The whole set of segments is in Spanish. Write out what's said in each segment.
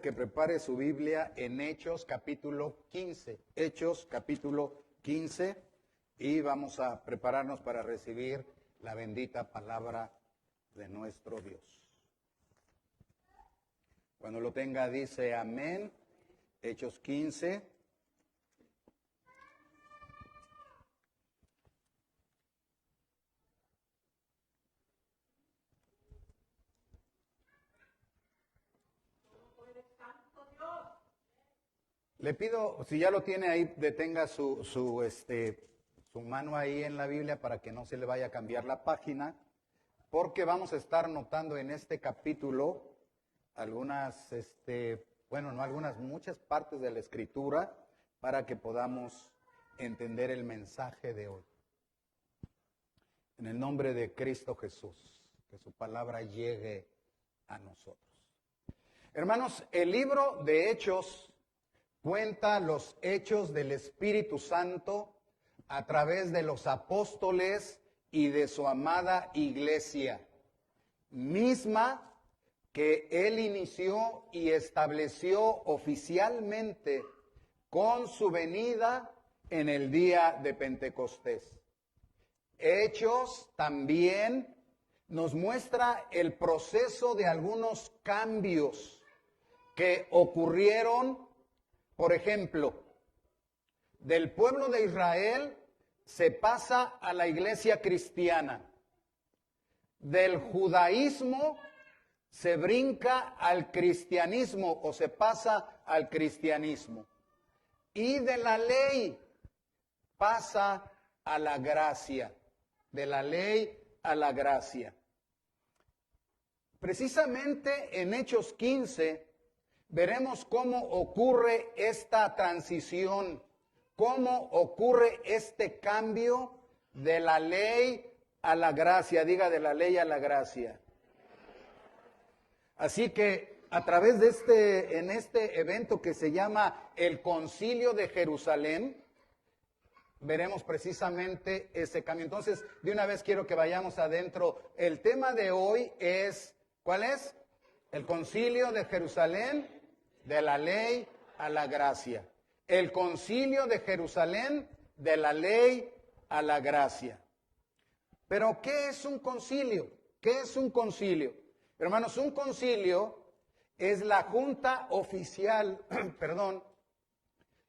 que prepare su Biblia en Hechos capítulo 15. Hechos capítulo 15 y vamos a prepararnos para recibir la bendita palabra de nuestro Dios. Cuando lo tenga dice amén. Hechos 15. Le pido, si ya lo tiene ahí, detenga su mano ahí en la Biblia para que no se le vaya a cambiar la página, porque vamos a estar notando en este capítulo algunas, muchas partes de la Escritura para que podamos entender el mensaje de hoy. En el nombre de Cristo Jesús, que su palabra llegue a nosotros. Hermanos, el libro de Hechos cuenta los hechos del Espíritu Santo a través de los apóstoles y de su amada iglesia, misma que él inició y estableció oficialmente con su venida en el día de Pentecostés. Hechos también nos muestra el proceso de algunos cambios que ocurrieron. Por ejemplo, del pueblo de Israel se pasa a la iglesia cristiana. Del judaísmo se brinca al cristianismo o se pasa al cristianismo. Y de la ley pasa a la gracia. De la ley a la gracia. Precisamente en Hechos 15 veremos cómo ocurre esta transición, cómo ocurre este cambio de la ley a la gracia. Diga, de la ley a la gracia. Así que a través de en este evento que se llama el Concilio de Jerusalén, veremos precisamente ese cambio. Entonces, de una vez quiero que vayamos adentro. El tema de hoy es, ¿cuál es? El Concilio de Jerusalén, de la ley a la gracia. El Concilio de Jerusalén, de la ley a la gracia. Pero, ¿qué es un concilio? ¿Qué es un concilio? Hermanos, un concilio es la junta oficial,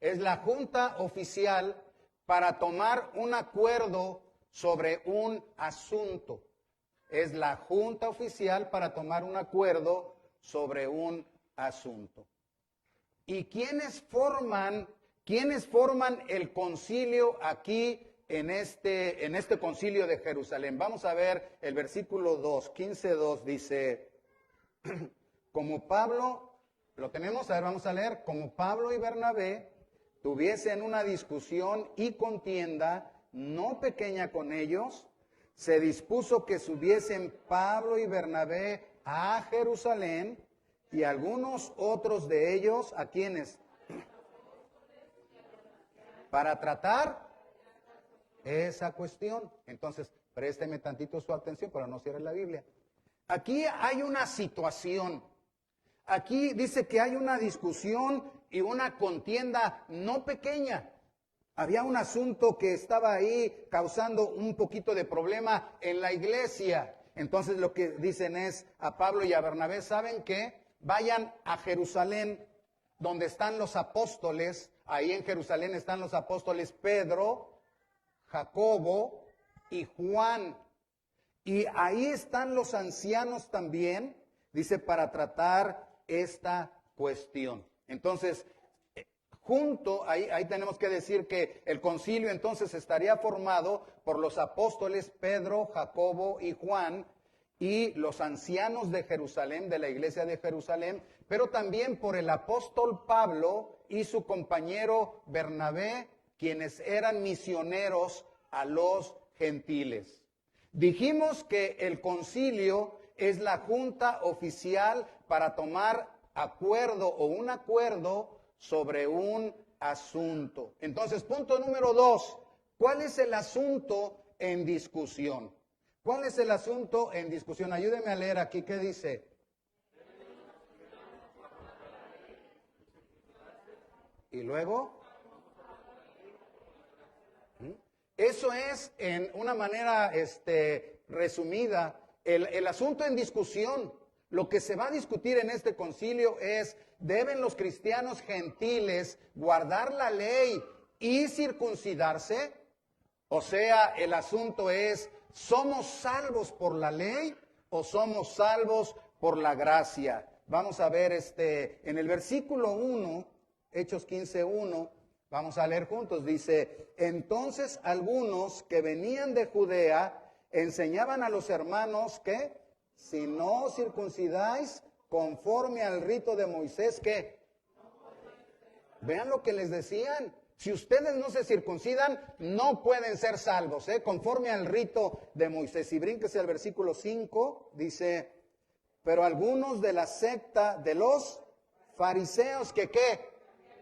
es la junta oficial para tomar un acuerdo sobre un asunto. Es la junta oficial para tomar un acuerdo sobre un asunto. ¿Y quiénes forman el concilio aquí en este concilio de Jerusalén? Vamos a ver el versículo 2, 15:2 dice, como Pablo, lo tenemos, a ver, vamos a leer, como Pablo y Bernabé tuviesen una discusión y contienda no pequeña con ellos, se dispuso que subiesen Pablo y Bernabé a Jerusalén y algunos otros de ellos, ¿a quiénes? Para tratar esa cuestión. Entonces, présteme tantito su atención para no cierre la Biblia. Aquí hay una situación. Aquí dice que hay una discusión y una contienda no pequeña. Había un asunto que estaba ahí causando un poquito de problema en la iglesia. Entonces lo que dicen es a Pablo y a Bernabé, ¿saben qué? Vayan a Jerusalén, donde están los apóstoles. Ahí en Jerusalén están los apóstoles Pedro, Jacobo y Juan. Y ahí están los ancianos también, dice, para tratar esta cuestión. Entonces, ahí tenemos que decir que el concilio entonces estaría formado por los apóstoles Pedro, Jacobo y Juan y los ancianos de Jerusalén, de la iglesia de Jerusalén, pero también por el apóstol Pablo y su compañero Bernabé, quienes eran misioneros a los gentiles. Dijimos que el concilio es la junta oficial para tomar acuerdo o un acuerdo sobre un asunto. Entonces, punto número 2, ¿cuál es el asunto en discusión? ¿Cuál es el asunto en discusión? Ayúdeme a leer aquí, ¿qué dice? Y luego, eso es en una manera resumida el asunto en discusión. Lo que se va a discutir en este concilio es, ¿deben los cristianos gentiles guardar la ley y circuncidarse? O sea, el asunto es, ¿somos salvos por la ley o somos salvos por la gracia? Vamos a ver en el versículo 1, Hechos 15:1, vamos a leer juntos. Dice, entonces algunos que venían de Judea enseñaban a los hermanos que si no circuncidáis conforme al rito de Moisés, ¿qué? Vean lo que les decían. Si ustedes no se circuncidan, no pueden ser salvos, conforme al rito de Moisés. Y brínquese al versículo 5, dice, pero algunos de la secta de los fariseos que ¿qué?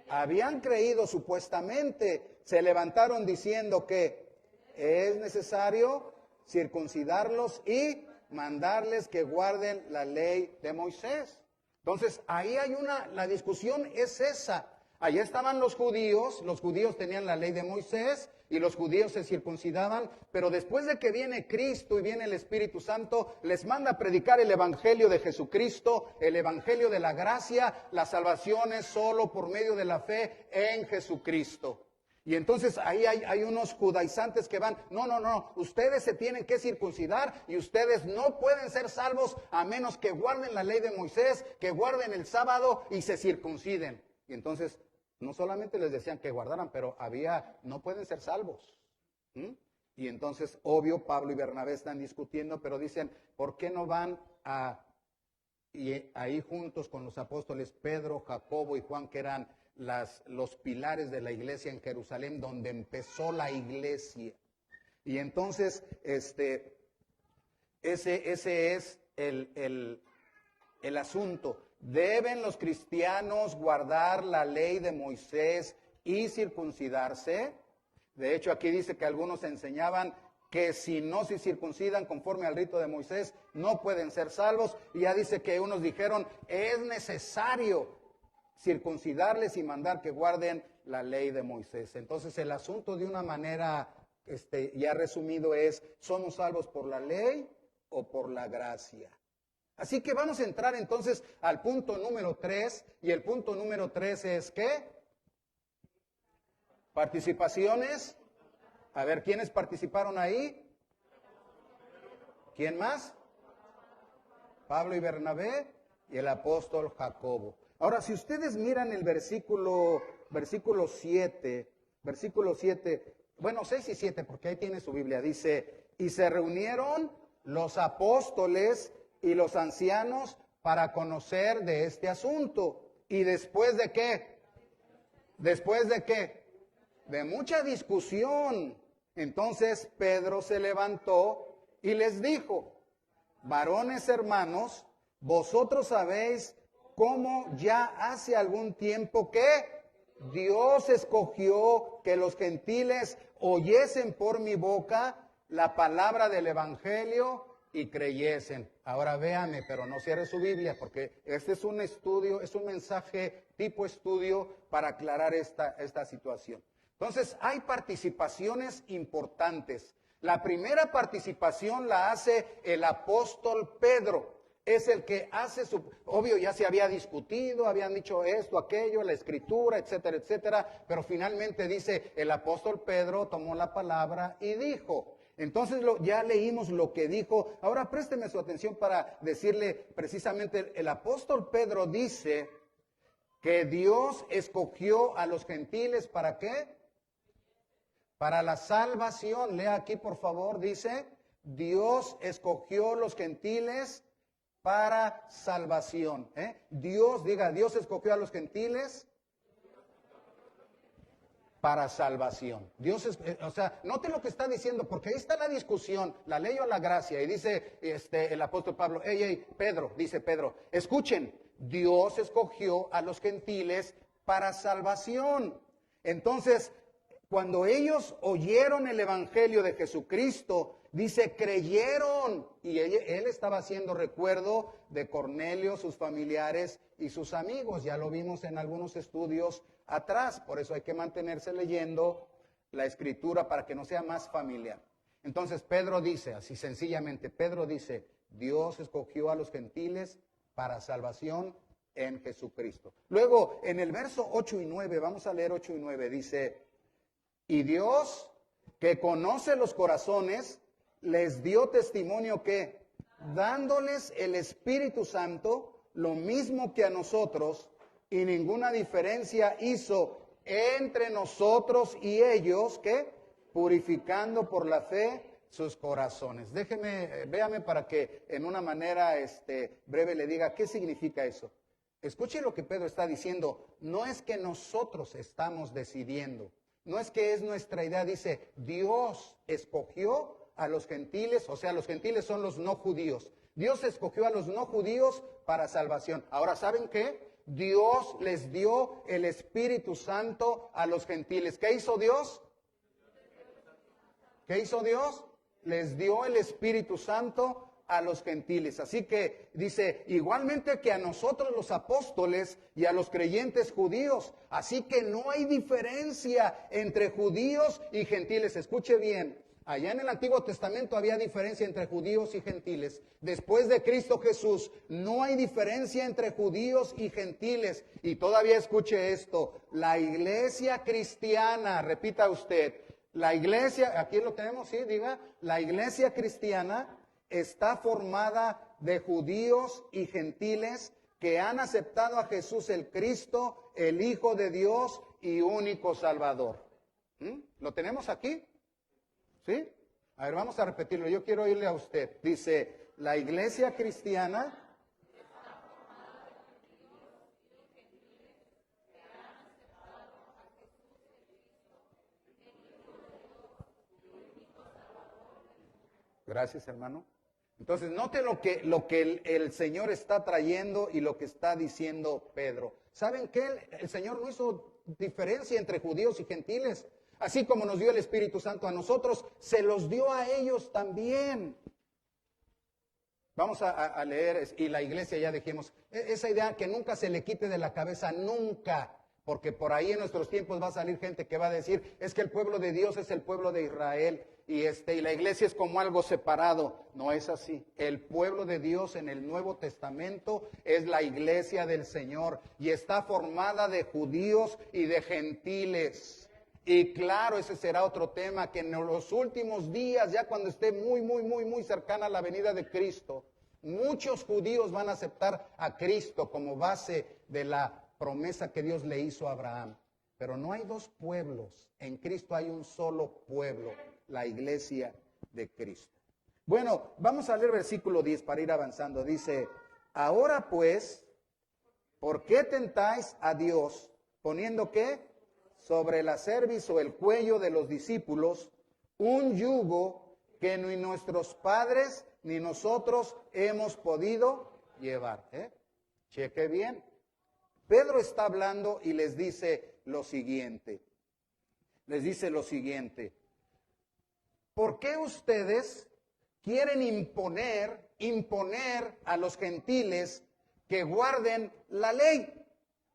Habían creído supuestamente, se levantaron diciendo que es necesario circuncidarlos y mandarles que guarden la ley de Moisés. Entonces, ahí hay la discusión es esa. Allá estaban los judíos tenían la ley de Moisés y los judíos se circuncidaban, pero después de que viene Cristo y viene el Espíritu Santo, les manda a predicar el Evangelio de Jesucristo, el Evangelio de la gracia, la salvación es solo por medio de la fe en Jesucristo. Y entonces ahí hay unos judaizantes que van, no, ustedes se tienen que circuncidar y ustedes no pueden ser salvos a menos que guarden la ley de Moisés, que guarden el sábado y se circunciden. Y entonces no solamente les decían que guardaran, pero no pueden ser salvos. Y entonces, obvio, Pablo y Bernabé están discutiendo, pero dicen, ¿por qué no van ahí juntos con los apóstoles Pedro, Jacobo y Juan, que eran los pilares de la iglesia en Jerusalén, donde empezó la iglesia? Y entonces, ese es el asunto. ¿Deben los cristianos guardar la ley de Moisés y circuncidarse? De hecho, aquí dice que algunos enseñaban que si no se circuncidan conforme al rito de Moisés, no pueden ser salvos. Y ya dice que unos dijeron, es necesario circuncidarles y mandar que guarden la ley de Moisés. Entonces, el asunto de una manera ya resumido es, ¿somos salvos por la ley o por la gracia? Así que vamos a entrar entonces al punto número 3, y el punto número 3 es ¿qué? Participaciones. A ver, ¿quiénes participaron ahí? ¿Quién más? Pablo y Bernabé y el apóstol Jacobo. Ahora, si ustedes miran el versículo 7, bueno, 6 y 7, porque ahí tiene su Biblia, dice, y se reunieron los apóstoles y los ancianos para conocer de este asunto. ¿Y después de qué? ¿Después de qué? De mucha discusión. Entonces Pedro se levantó y les dijo, varones hermanos, vosotros sabéis cómo ya hace algún tiempo que Dios escogió que los gentiles oyesen por mi boca la palabra del Evangelio y creyesen. Ahora véanme, pero no cierre su Biblia, porque este es un estudio, es un mensaje tipo estudio para aclarar esta situación. Entonces, hay participaciones importantes. La primera participación la hace el apóstol Pedro. Es el que hace obvio ya se había discutido, habían dicho esto, aquello, la escritura, etcétera, etcétera, pero finalmente dice, el apóstol Pedro tomó la palabra y dijo. Entonces ya leímos lo que dijo. Ahora présteme su atención para decirle precisamente, el apóstol Pedro dice que Dios escogió a los gentiles, ¿para qué? Para la salvación. Lea aquí por favor, dice, Dios escogió los gentiles para salvación. Dios escogió a los gentiles para salvación. Note lo que está diciendo, porque ahí está la discusión, la ley o la gracia, y dice el apóstol Pablo, Pedro, dice Pedro, escuchen, Dios escogió a los gentiles para salvación. Entonces, cuando ellos oyeron el Evangelio de Jesucristo, Dice, creyeron. Y él estaba haciendo recuerdo de Cornelio, sus familiares y sus amigos. Ya lo vimos en algunos estudios atrás. Por eso hay que mantenerse leyendo la escritura para que no sea más familiar. Entonces Pedro dice, así sencillamente, Pedro dice, Dios escogió a los gentiles para salvación en Jesucristo. Luego, en el verso 8 y 9, vamos a leer 8 y 9, dice, y Dios, que conoce los corazones, les dio testimonio que, dándoles el Espíritu Santo, lo mismo que a nosotros, y ninguna diferencia hizo entre nosotros y ellos, que purificando por la fe sus corazones. Véame para que en una manera breve le diga qué significa eso. Escuche lo que Pedro está diciendo. No es que nosotros estamos decidiendo, no es que es nuestra idea. Dice, Dios escogió a los gentiles, o sea, los gentiles son los no judíos. Dios escogió a los no judíos para salvación. Ahora, ¿saben qué? Dios les dio el Espíritu Santo a los gentiles. ¿Qué hizo Dios? ¿Qué hizo Dios? Les dio el Espíritu Santo a los gentiles. Así que dice, igualmente que a nosotros los apóstoles y a los creyentes judíos. Así que no hay diferencia entre judíos y gentiles. Escuche bien, allá en el Antiguo Testamento había diferencia entre judíos y gentiles. Después de Cristo Jesús, no hay diferencia entre judíos y gentiles. Y todavía escuche esto, la iglesia cristiana, repita usted, la iglesia, aquí lo tenemos, sí, diga, la iglesia cristiana está formada de judíos y gentiles que han aceptado a Jesús el Cristo, el Hijo de Dios y único Salvador. ¿Lo tenemos aquí? ¿Sí? A ver, vamos a repetirlo. Yo quiero oírle a usted. Dice, la iglesia cristiana Gracias, hermano. Entonces, note lo que el Señor está trayendo y lo que está diciendo Pedro. ¿Saben qué? El Señor no hizo diferencia entre judíos y gentiles. Así como nos dio el Espíritu Santo a nosotros, se los dio a ellos también. Vamos a leer, y la iglesia ya dijimos, esa idea que nunca se le quite de la cabeza, nunca. Porque por ahí en nuestros tiempos va a salir gente que va a decir, es que el pueblo de Dios es el pueblo de Israel y la iglesia es como algo separado. No es así. El pueblo de Dios en el Nuevo Testamento es la iglesia del Señor y está formada de judíos y de gentiles. Y claro, ese será otro tema, que en los últimos días, ya cuando esté muy cercana a la venida de Cristo, muchos judíos van a aceptar a Cristo como base de la promesa que Dios le hizo a Abraham. Pero no hay dos pueblos, en Cristo hay un solo pueblo, la iglesia de Cristo. Bueno, vamos a leer versículo 10 para ir avanzando. Dice, ahora pues, ¿por qué tentáis a Dios poniendo qué? Sobre la cerviz o el cuello de los discípulos un yugo que ni nuestros padres ni nosotros hemos podido llevar. Cheque bien. Pedro está hablando y les dice lo siguiente. Les dice lo siguiente. ¿Por qué ustedes quieren imponer a los gentiles que guarden la ley?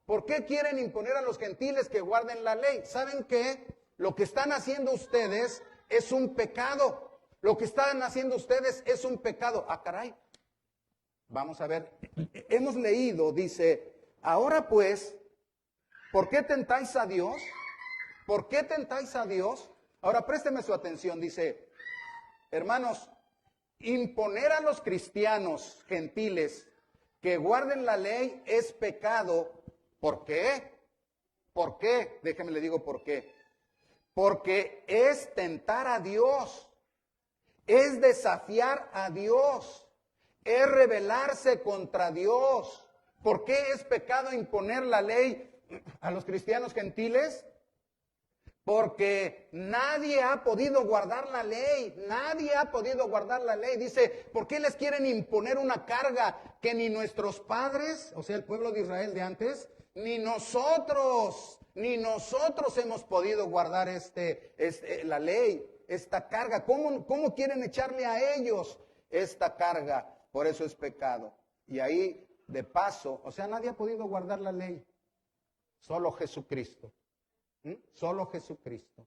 ¿Por qué quieren imponer a los gentiles que guarden la ley? ¿Saben qué? Lo que están haciendo ustedes es un pecado. Lo que están haciendo ustedes es un pecado. Ah, caray. Vamos a ver. Hemos leído, dice, ahora pues, ¿por qué tentáis a Dios? ¿Por qué tentáis a Dios? Ahora présteme su atención. Dice, hermanos, imponer a los cristianos gentiles que guarden la ley es pecado. ¿Por qué? ¿Por qué? Déjeme le digo por qué. Porque es tentar a Dios, es desafiar a Dios, es rebelarse contra Dios. ¿Por qué es pecado imponer la ley a los cristianos gentiles? Porque nadie ha podido guardar la ley, nadie ha podido guardar la ley. Dice, ¿por qué les quieren imponer una carga que ni nuestros padres, o sea, el pueblo de Israel de antes, ni nosotros hemos podido guardar la ley? esta carga? ¿Cómo quieren echarle a ellos esta carga? Por eso es pecado. Y ahí, de paso, o sea, nadie ha podido guardar la ley. Solo Jesucristo. Solo Jesucristo.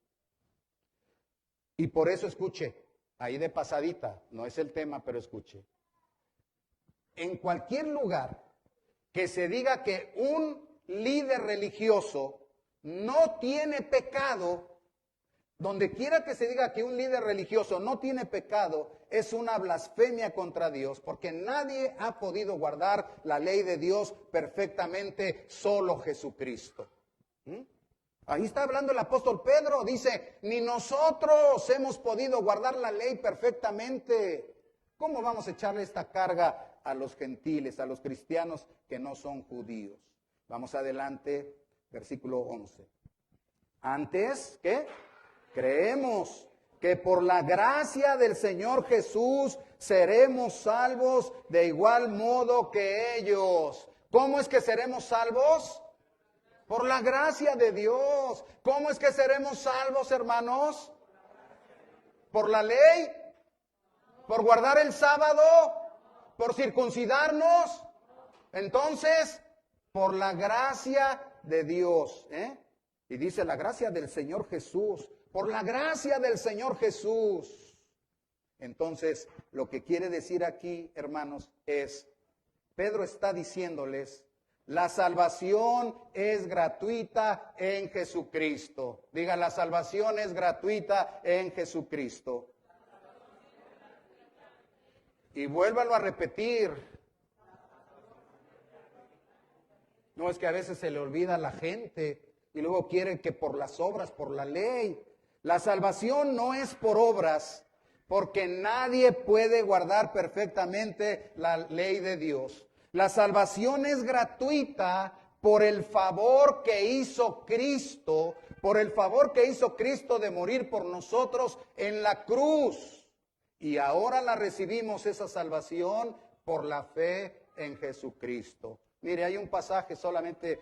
Y por eso escuche, ahí de pasadita, no es el tema, pero escuche. En cualquier lugar que se diga que un líder religioso no tiene pecado, donde quiera que se diga que un líder religioso no tiene pecado, es una blasfemia contra Dios, porque nadie ha podido guardar la ley de Dios perfectamente, solo Jesucristo. Ahí está hablando el apóstol Pedro, dice, ni nosotros hemos podido guardar la ley perfectamente. ¿Cómo vamos a echarle esta carga a los gentiles, a los cristianos que no son judíos? Vamos adelante, versículo 11. Antes, ¿qué? Creemos que por la gracia del Señor Jesús seremos salvos de igual modo que ellos. ¿Cómo es que seremos salvos? Por la gracia de Dios. ¿Cómo es que seremos salvos, hermanos? ¿Por la ley? ¿Por guardar el sábado? ¿Por circuncidarnos? Entonces, por la gracia de Dios. Y dice la gracia del Señor Jesús. Por la gracia del Señor Jesús. Entonces, lo que quiere decir aquí, hermanos, es, Pedro está diciéndoles, la salvación es gratuita en Jesucristo. Diga, la salvación es gratuita en Jesucristo. Y vuélvalo a repetir. No, es que a veces se le olvida a la gente y luego quiere que por las obras, por la ley. La salvación no es por obras, porque nadie puede guardar perfectamente la ley de Dios. La salvación es gratuita por el favor que hizo Cristo, por el favor que hizo Cristo de morir por nosotros en la cruz. Y ahora la recibimos esa salvación por la fe en Jesucristo. Mire, hay un pasaje solamente,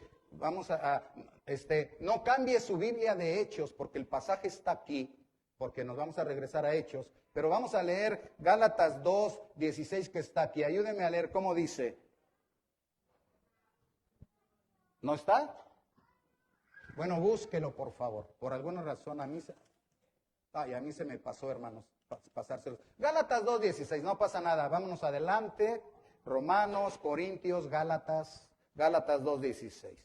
no cambie su Biblia de Hechos, porque el pasaje está aquí, porque nos vamos a regresar a Hechos, pero vamos a leer Gálatas 2:16 que está aquí. Ayúdeme a leer cómo dice. ¿No está? Bueno, búsquelo, por favor. Por alguna razón a mí se me pasó, hermanos, pasárselo. Gálatas 2:16, no pasa nada. Vámonos adelante. Romanos, Corintios, Gálatas 2:16.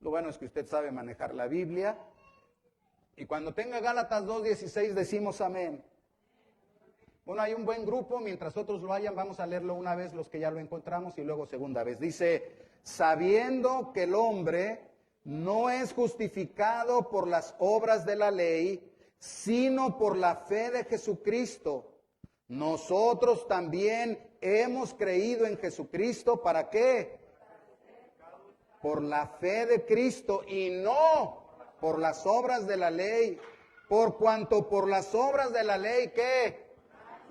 Lo bueno es que usted sabe manejar la Biblia. Y cuando tenga Gálatas 2:16 decimos amén. Bueno, hay un buen grupo, mientras otros lo hayan, vamos a leerlo una vez los que ya lo encontramos y luego segunda vez. Dice, sabiendo que el hombre no es justificado por las obras de la ley, sino por la fe de Jesucristo. Nosotros también hemos creído en Jesucristo, ¿para qué? Por la fe de Cristo y no por las obras de la ley, por cuanto por las obras de la ley, ¿qué?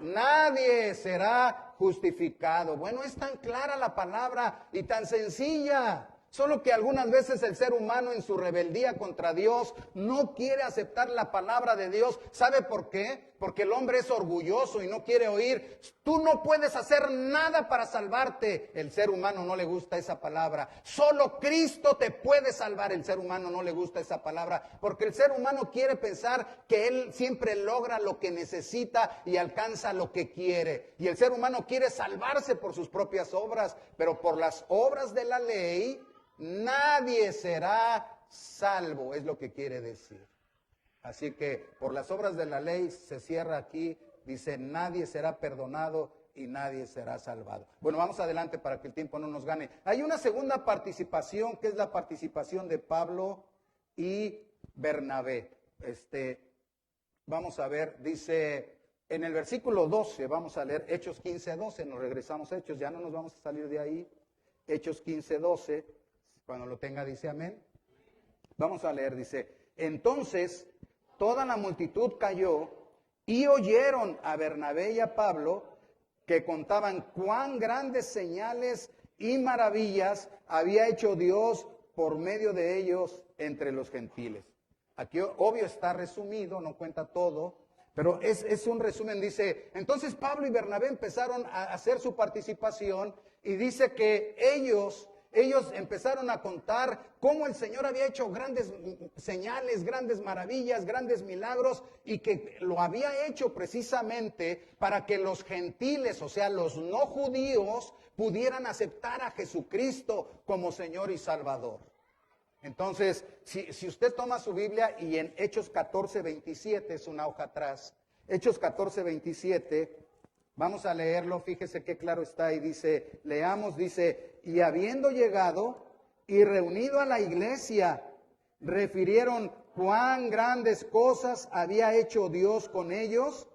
Nadie será justificado. Bueno, es tan clara la palabra y tan sencilla. Solo que algunas veces el ser humano en su rebeldía contra Dios no quiere aceptar la palabra de Dios. ¿Sabe por qué? Porque el hombre es orgulloso y no quiere oír. Tú no puedes hacer nada para salvarte. El ser humano no le gusta esa palabra. Solo Cristo te puede salvar. El ser humano no le gusta esa palabra. Porque el ser humano quiere pensar que él siempre logra lo que necesita y alcanza lo que quiere. Y el ser humano quiere salvarse por sus propias obras. Pero por las obras de la ley nadie será salvo, es lo que quiere decir. Así que por las obras de la ley se cierra aquí, dice nadie será perdonado y nadie será salvado. Bueno, vamos adelante para que el tiempo no nos gane. Hay una segunda participación que es la participación de Pablo y Bernabé. Vamos a ver, dice en el versículo 12, vamos a leer Hechos 15:12, nos regresamos a Hechos, ya no nos vamos a salir de ahí. Hechos 15:12. Cuando lo tenga dice amén. Vamos a leer, dice, entonces toda la multitud cayó y oyeron a Bernabé y a Pablo que contaban cuán grandes señales y maravillas había hecho Dios por medio de ellos entre los gentiles. Aquí obvio está resumido, no cuenta todo, pero es un resumen. Dice, entonces Pablo y Bernabé empezaron a hacer su participación y dice que ellos empezaron a contar cómo el Señor había hecho grandes señales, grandes maravillas, grandes milagros, y que lo había hecho precisamente para que los gentiles, o sea, los no judíos, pudieran aceptar a Jesucristo como Señor y Salvador. Entonces, si usted toma su Biblia y en Hechos 14:27, es una hoja atrás, Hechos 14:27, vamos a leerlo, fíjese qué claro está ahí, dice, leamos, dice, y habiendo llegado y reunido a la iglesia, refirieron cuán grandes cosas había hecho Dios con ellos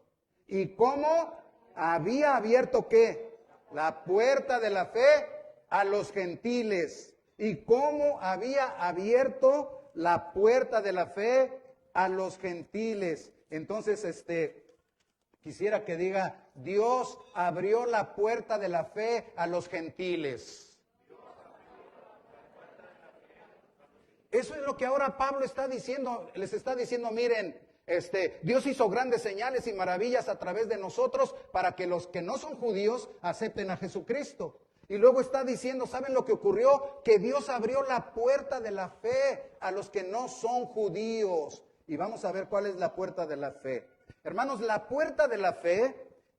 y cómo había abierto, ¿qué? La puerta de la fe a los gentiles. Y cómo había abierto la puerta de la fe a los gentiles. Entonces, quisiera que diga, Dios abrió la puerta de la fe a los gentiles. Eso es lo que ahora Pablo está diciendo, les está diciendo, miren, Dios hizo grandes señales y maravillas a través de nosotros para que los que no son judíos acepten a Jesucristo. Y luego está diciendo, ¿saben lo que ocurrió? Que Dios abrió la puerta de la fe a los que no son judíos. Y vamos a ver cuál es la puerta de la fe. Hermanos, la puerta de la fe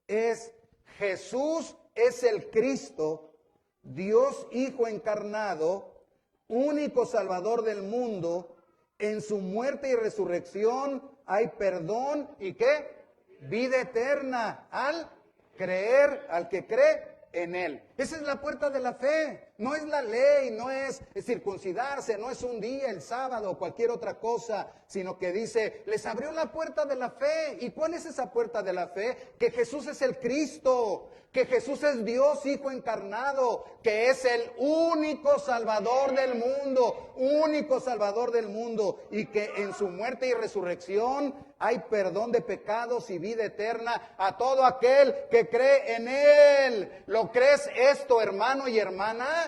es Jesús es el Cristo, Dios Hijo encarnado, único Salvador del mundo. En su muerte y resurrección hay perdón y ¿qué? Vida eterna al creer, al que cree en Él. Esa es la puerta de la fe. No es la ley, no es circuncidarse, no es un día, el sábado o cualquier otra cosa, sino que dice, les abrió la puerta de la fe. ¿Y cuál es esa puerta de la fe? Que Jesús es el Cristo, que Jesús es Dios Hijo encarnado, que es el único Salvador del mundo, único Salvador del mundo, y que en su muerte y resurrección hay perdón de pecados y vida eterna a todo aquel que cree en Él. ¿Lo crees esto, hermano y hermana?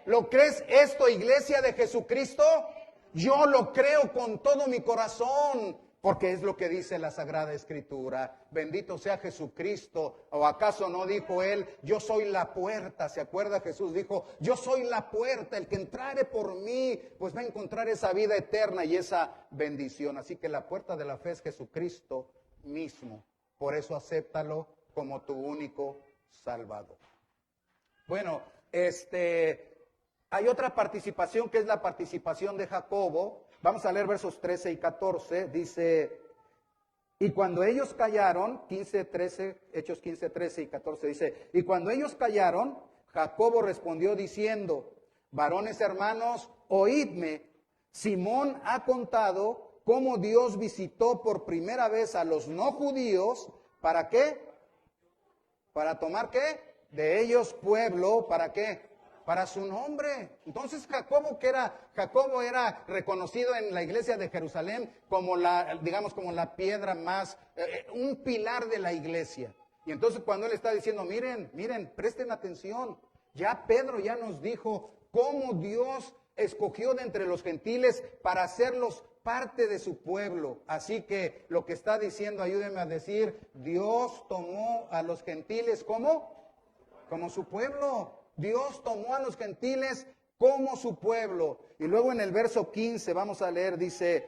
¿Lo crees esto, iglesia de Jesucristo? Yo lo creo con todo mi corazón, porque es lo que dice la Sagrada Escritura. Bendito sea Jesucristo. ¿O acaso no dijo Él, yo soy la puerta? ¿Se acuerda? Jesús dijo, yo soy la puerta, el que entrare por mí, pues va a encontrar esa vida eterna y esa bendición. Así que la puerta de la fe es Jesucristo mismo. Por eso acéptalo como tu único Salvador. Bueno, hay otra participación que es la participación de Jacobo. Vamos a leer versos 13 y 14. Dice, y cuando ellos callaron, 15, 13, Hechos 15, 13 y 14 dice, y cuando ellos callaron, Jacobo respondió diciendo, varones hermanos, oídme, Simón ha contado cómo Dios visitó por primera vez a los no judíos, ¿para qué? ¿Para tomar qué? De ellos pueblo, ¿para qué? Para su nombre. Entonces Jacobo era reconocido en la iglesia de Jerusalén como como la piedra más, un pilar de la iglesia. Y entonces cuando él está diciendo, miren, presten atención, ya Pedro ya nos dijo cómo Dios escogió de entre los gentiles para hacerlos parte de su pueblo. Así que lo que está diciendo, ayúdenme a decir, Dios tomó a los gentiles como su pueblo. Dios tomó a los gentiles como su pueblo. Y luego en el verso 15 vamos a leer, dice,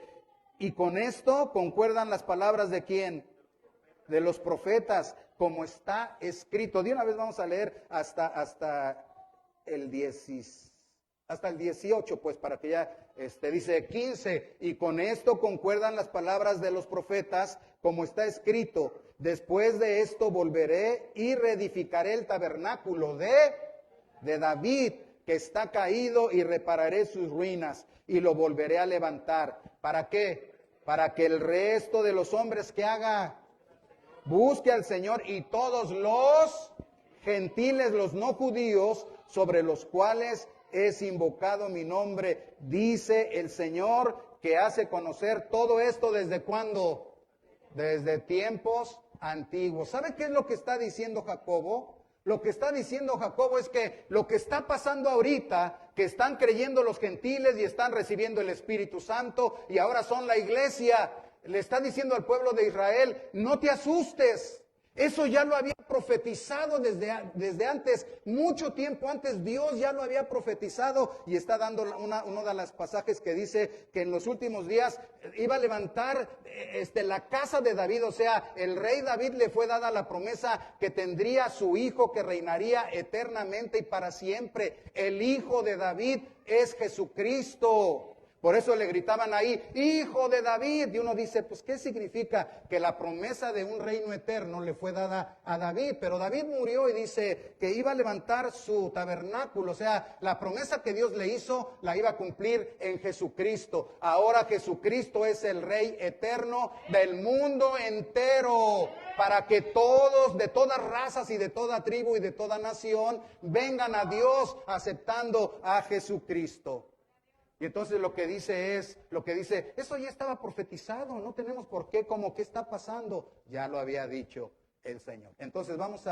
y con esto concuerdan las palabras de ¿quién? De los profetas, como está escrito. De una vez vamos a leer hasta el 18, pues para que ya, dice 15, y con esto concuerdan las palabras de los profetas, como está escrito, después de esto volveré y reedificaré el tabernáculo de David, que está caído, y repararé sus ruinas y lo volveré a levantar. ¿Para qué? Para que el resto de los hombres que haga, busque al Señor, y todos los gentiles, los no judíos, sobre los cuales es invocado mi nombre, dice el Señor, que hace conocer todo esto desde cuándo, desde tiempos antiguos. ¿Sabe qué es lo que está diciendo Jacobo? Lo que está diciendo Jacobo es que lo que está pasando ahorita, que están creyendo los gentiles y están recibiendo el Espíritu Santo y ahora son la iglesia, le está diciendo al pueblo de Israel, no te asustes. Eso ya lo había profetizado desde antes, mucho tiempo antes. Dios ya lo había profetizado y está dando uno de los pasajes que dice que en los últimos días iba a levantar la casa de David. O sea, el rey David le fue dada la promesa que tendría a su hijo que reinaría eternamente y para siempre. El hijo de David es Jesucristo. Por eso le gritaban ahí, hijo de David. Y uno dice, pues, ¿qué significa? Que la promesa de un reino eterno le fue dada a David. Pero David murió y dice que iba a levantar su tabernáculo. O sea, la promesa que Dios le hizo la iba a cumplir en Jesucristo. Ahora Jesucristo es el rey eterno del mundo entero. Para que todos, de todas razas y de toda tribu y de toda nación, vengan a Dios aceptando a Jesucristo. Y entonces lo que dice, eso ya estaba profetizado, no tenemos por qué, como qué está pasando, ya lo había dicho el Señor. Entonces vamos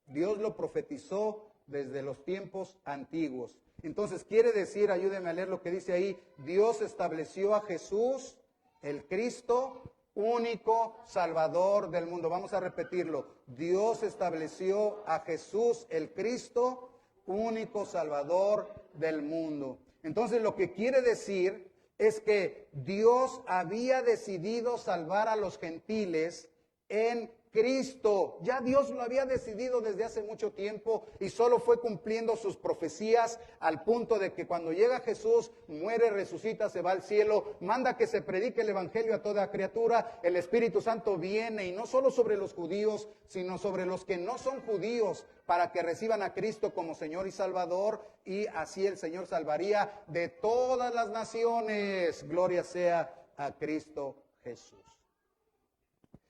Dios lo profetizó desde los tiempos antiguos. Entonces quiere decir, ayúdeme a leer lo que dice ahí, Dios estableció a Jesús, el Cristo, único Salvador del mundo. Vamos a repetirlo, Dios estableció a Jesús, el Cristo, único Salvador del mundo. Entonces lo que quiere decir es que Dios había decidido salvar a los gentiles en Cristo. Ya Dios lo había decidido desde hace mucho tiempo y solo fue cumpliendo sus profecías al punto de que cuando llega Jesús, muere, resucita, se va al cielo, manda que se predique el evangelio a toda criatura, el Espíritu Santo viene y no solo sobre los judíos, sino sobre los que no son judíos, para que reciban a Cristo como Señor y Salvador, y así el Señor salvaría de todas las naciones. Gloria sea a Cristo Jesús.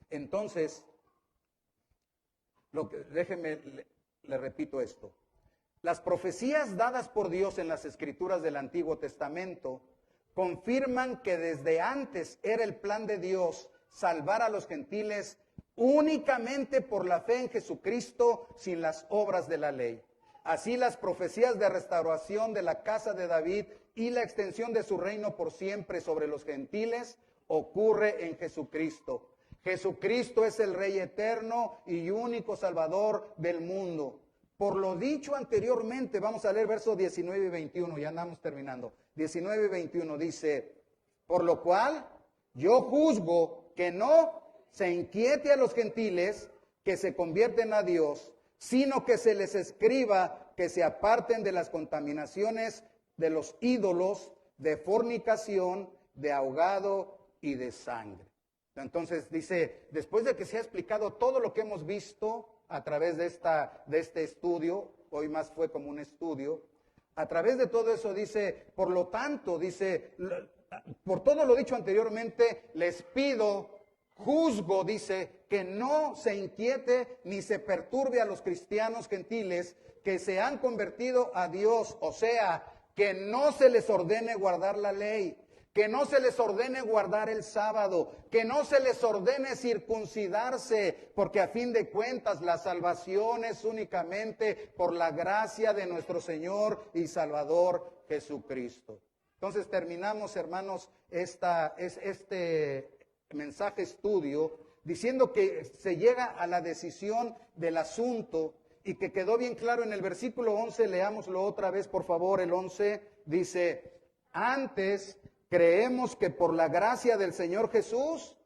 Entonces, déjenme, le repito esto. Las profecías dadas por Dios en las Escrituras del Antiguo Testamento confirman que desde antes era el plan de Dios salvar a los gentiles únicamente por la fe en Jesucristo, sin las obras de la ley. Así las profecías de restauración de la casa de David y la extensión de su reino por siempre sobre los gentiles ocurre en Jesucristo. Jesucristo es el Rey eterno y único Salvador del mundo. Por lo dicho anteriormente, vamos a leer versos 19 y 21, ya andamos terminando. 19 y 21 dice, por lo cual yo juzgo que no se inquiete a los gentiles que se convierten a Dios, sino que se les escriba que se aparten de las contaminaciones de los ídolos, de fornicación, de ahogado y de sangre. Entonces dice, después de que se ha explicado todo lo que hemos visto a través de este estudio, hoy más fue como un estudio, a través de todo eso dice, por lo tanto, dice, por todo lo dicho anteriormente, les pido, juzgo, dice, que no se inquiete ni se perturbe a los cristianos gentiles que se han convertido a Dios, o sea, que no se les ordene guardar la ley, que no se les ordene guardar el sábado, que no se les ordene circuncidarse, porque a fin de cuentas la salvación es únicamente por la gracia de nuestro Señor y Salvador Jesucristo. Entonces terminamos, hermanos, este mensaje estudio diciendo que se llega a la decisión del asunto y que quedó bien claro en el versículo 11, leámoslo otra vez, por favor, el 11 dice, antes creemos que por la gracia del Señor Jesús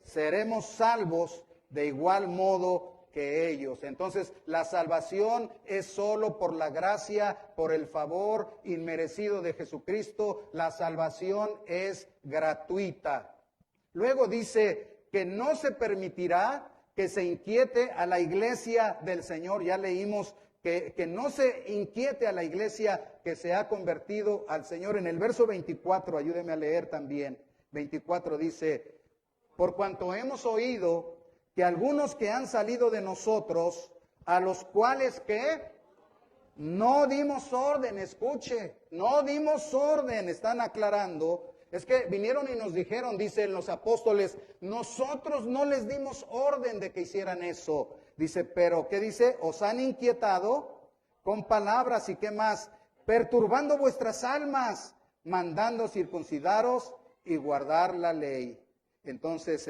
seremos salvos de igual modo que ellos. Entonces, la salvación es solo por la gracia, por el favor inmerecido de Jesucristo. La salvación es gratuita. Luego dice que no se permitirá que se inquiete a la iglesia del Señor. Ya leímos que no se inquiete a la iglesia que se ha convertido al Señor. En el verso 24, ayúdeme a leer también, 24 dice, por cuanto hemos oído que algunos que han salido de nosotros, a los cuales que no dimos orden, escuche, no dimos orden, están aclarando, es que vinieron y nos dijeron, dicen los apóstoles, nosotros no les dimos orden de que hicieran eso. Dice, pero, ¿qué dice? Os han inquietado con palabras y qué más, perturbando vuestras almas, mandando circuncidaros y guardar la ley. Entonces,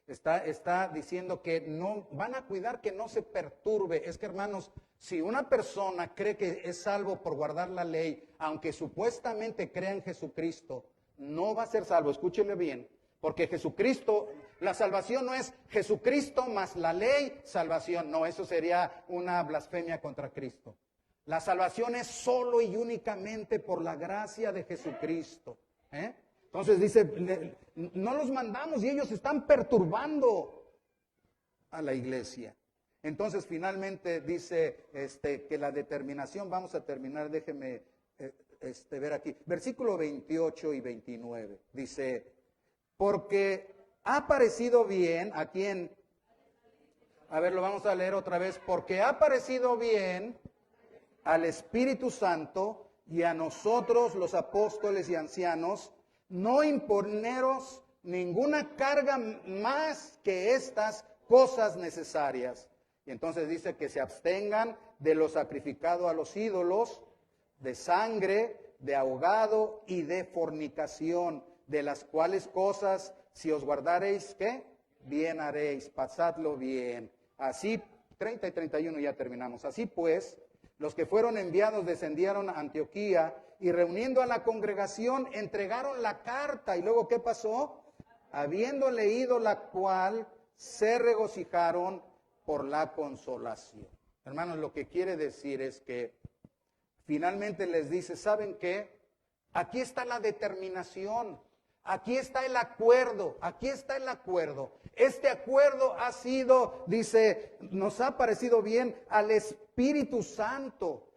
está diciendo que no van a cuidar que no se perturbe. Es que, hermanos, si una persona cree que es salvo por guardar la ley, aunque supuestamente crea en Jesucristo, no va a ser salvo. Escúchele bien, porque Jesucristo, la salvación no es Jesucristo más la ley, salvación. No, eso sería una blasfemia contra Cristo. La salvación es solo y únicamente por la gracia de Jesucristo. Entonces dice, no los mandamos y ellos están perturbando a la iglesia. Entonces finalmente dice que la determinación, vamos a terminar, déjeme ver aquí, versículo 28 y 29, dice, porque ha parecido bien, ¿a quién? A ver, lo vamos a leer otra vez, porque ha parecido bien al Espíritu Santo y a nosotros los apóstoles y ancianos, no imponeros ninguna carga más que estas cosas necesarias. Y entonces dice que se abstengan de lo sacrificado a los ídolos, de sangre, de ahogado y de fornicación, de las cuales cosas, si os guardareis, ¿qué? Bien haréis, pasadlo bien. Así, 30 y 31 ya terminamos. Así pues, los que fueron enviados descendieron a Antioquía y reuniendo a la congregación entregaron la carta. ¿Y luego qué pasó? Habiendo leído la cual, se regocijaron por la consolación. Hermanos, lo que quiere decir es que finalmente les dice, ¿saben qué? Aquí está la determinación, aquí está el acuerdo, aquí está el acuerdo. Este acuerdo ha sido, dice, nos ha parecido bien al Espíritu Santo,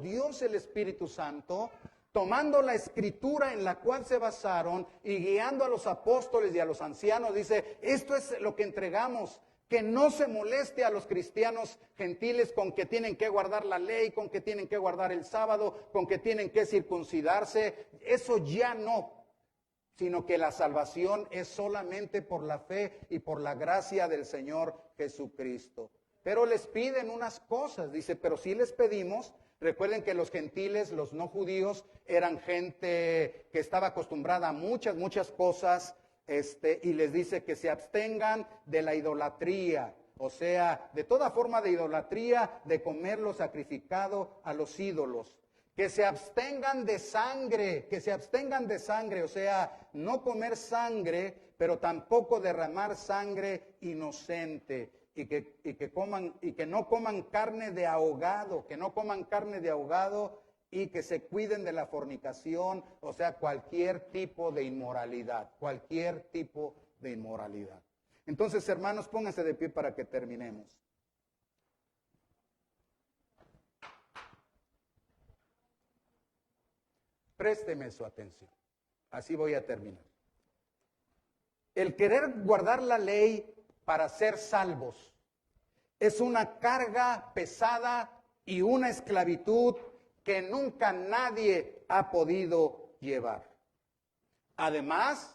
Dios el Espíritu Santo, tomando la escritura en la cual se basaron y guiando a los apóstoles y a los ancianos, dice, esto es lo que entregamos. Que no se moleste a los cristianos gentiles con que tienen que guardar la ley, con que tienen que guardar el sábado, con que tienen que circuncidarse. Eso ya no, sino que la salvación es solamente por la fe y por la gracia del Señor Jesucristo. Pero les piden unas cosas, dice, pero sí les pedimos. Recuerden que los gentiles, los no judíos, eran gente que estaba acostumbrada a muchas cosas. Y les dice que se abstengan de la idolatría, o sea, de toda forma de idolatría, de comer lo sacrificado a los ídolos. Que se abstengan de sangre, o sea, no comer sangre, pero tampoco derramar sangre inocente. Y que no coman carne de ahogado, y que se cuiden de la fornicación, o sea, cualquier tipo de inmoralidad. Entonces, hermanos, pónganse de pie para que terminemos. Présteme su atención. Así voy a terminar. El querer guardar la ley para ser salvos es una carga pesada y una esclavitud que nunca nadie ha podido llevar. Además,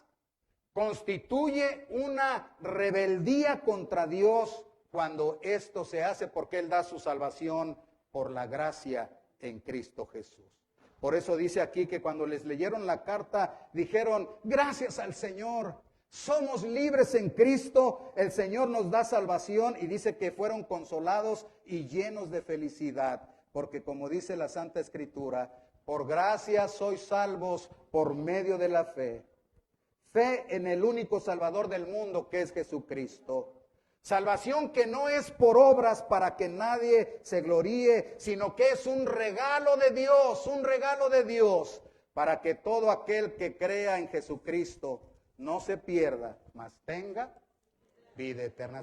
constituye una rebeldía contra Dios cuando esto se hace, porque Él da su salvación por la gracia en Cristo Jesús. Por eso dice aquí que cuando les leyeron la carta, dijeron, gracias al Señor, somos libres en Cristo, el Señor nos da salvación, y dice que fueron consolados y llenos de felicidad. Porque como dice la Santa Escritura, por gracia sois salvos por medio de la fe. Fe en el único Salvador del mundo que es Jesucristo. Salvación que no es por obras para que nadie se gloríe, sino que es un regalo de Dios, para que todo aquel que crea en Jesucristo no se pierda, mas tenga vida eterna.